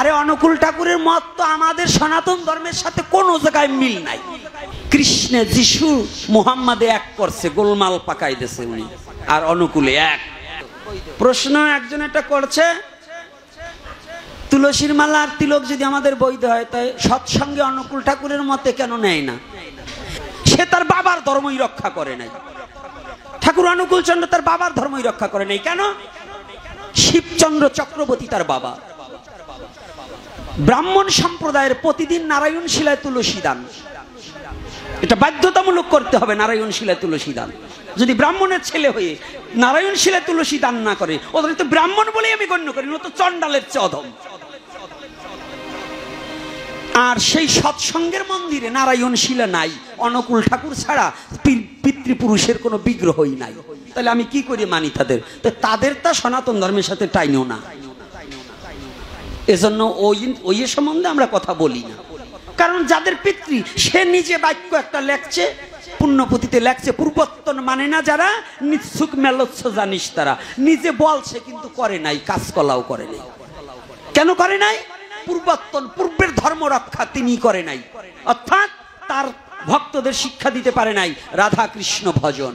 আরে অনুকূল ঠাকুরের মত তো আমাদের সনাতন ধর্মের সাথে কোনো জায়গায় মিল নাই। কৃষ্ণে যিশু মুহাম্মাদে এক করছে, গোলমাল পাকাই দিয়েছে উনি, আর অনুকূলে এক। প্রশ্ন একজন এটা করছে, তুলসীর মালা আর তিলক যদি আমাদের বৈধ হয়, তাই সৎসঙ্গে অনুকূল ঠাকুরের মতে কেন নেয় না? সে তার বাবার ধর্মই রক্ষা করে নাই। ঠাকুর অনুকূল চন্দ্র তার বাবার ধর্মই রক্ষা করে নাই। কেন? শিবচন্দ্র চক্রবর্তী তার বাবা। ব্রাহ্মণ সম্প্রদায়ের প্রতিদিন নারায়ণ শিলায় তুলসী দান, এটা বাধ্যতামূলক করতে হবে। নারায়ণ শিলায় তুলসী দান, যদি ব্রাহ্মণের ছেলে হয়ে নারায়ণ শিলায় তুলসী দান না করে, ওদের তো ব্রাহ্মণ বলেই আমি গণ্য করি, ও তো চণ্ডালের চধম। আর সেই সৎসঙ্গের মন্দিরে নারায়ণ শিলা নাই, অনুকূল ঠাকুর ছাড়া পিতৃপুরুষের কোনো বিগ্রহই নাই। তাহলে আমি কি করে মানি তাদের? তাদের তা সনাতন ধর্মের সাথে টাইনও না। এজন্য ওই সম্বন্ধে আমরা কথা বলি না। কারণ যাদের পিতৃ, সে নিজে বাক্য একটা লেখছে, পুণ্যপুঁথিতে লেখছে, পূর্বত্তন মানে না যারা, নিচ্ছুক মেলচ্ছ জানিস তারা। নিজে বলছে কিন্তু করে নাই, কাজ কলাও করে নাই। কেন করে নাই? পূর্বত্তন, পূর্বের ধর্ম রক্ষা তিনি করে নাই, অর্থাৎ তার ভক্তদের শিক্ষা দিতে পারে নাই রাধা কৃষ্ণ ভজন,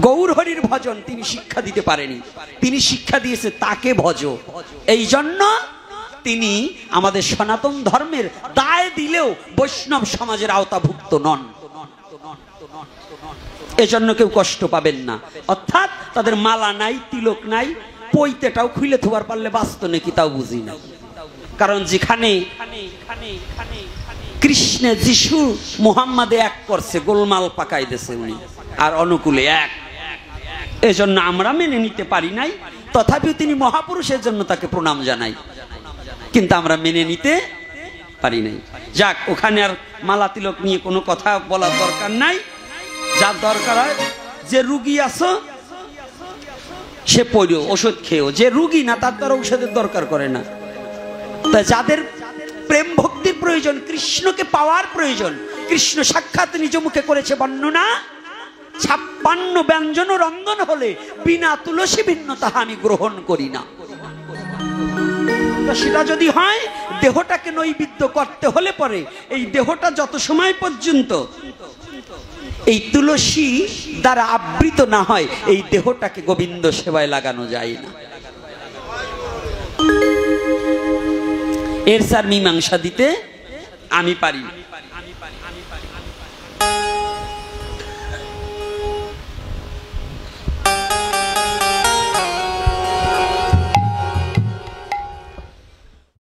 গৌর হরির ভজন তিনি শিক্ষা দিতে পারেনি। তিনি শিক্ষা দিয়েছে তাকে ভজ। এই জন্য তিনি আমাদের সনাতন ধর্মের দায় দিলেও বৈষ্ণব সমাজের আওতাভুক্ত নন। এজন্য কেউ কষ্ট পাবেন না। অর্থাৎ তাদের মালা নাই, তিলক নাই, পৈতেটাও খুলে থোবার পারলে বাঁচত নাকি তাও বুঝি না। কারণ যেখানে কৃষ্ণে যিশু মুহাম্মাদে এক করছে, গোলমাল পাকাই দিয়েছে উনি, আর অনুকূলে এক। এজন্য আমরা মেনে নিতে পারি নাই। তথাপিও তিনি মহাপুরুষের জন্য তাকে প্রণাম জানাই, কিন্তু আমরা মেনে নিতে পারি নাই। যাক, ওখানে আর মালা তিলক নিয়ে কোনো কথা বলার দরকার নাই। যার দরকার হয়, যে রুগী আছো সে পড়ো, ওষুধ খেয়েও। যে রুগী না, তার দ্বারা ঔষধের দরকার করে না। তাই যাদের প্রেম ভক্তির প্রয়োজন, কৃষ্ণকে পাওয়ার প্রয়োজন, কৃষ্ণ সাক্ষাৎ নিজ মুখে করেছে বর্ণনা, 56 ব্যঞ্জন রন্ধন হলে বিনা তুলসী ভিন্ন তাহা আমি গ্রহণ করি না। সেটা যদি হয়, দেহটাকে নৈবেদ্য করতে হলে পরে এই দেহটা যত সময় পর্যন্ত এই তুলসী দ্বারা আবৃত না হয়, এই দেহটাকে গোবিন্দ সেবায় লাগানো যায় না। এর স্যার মীমাংসা দিতে আমি পারি না।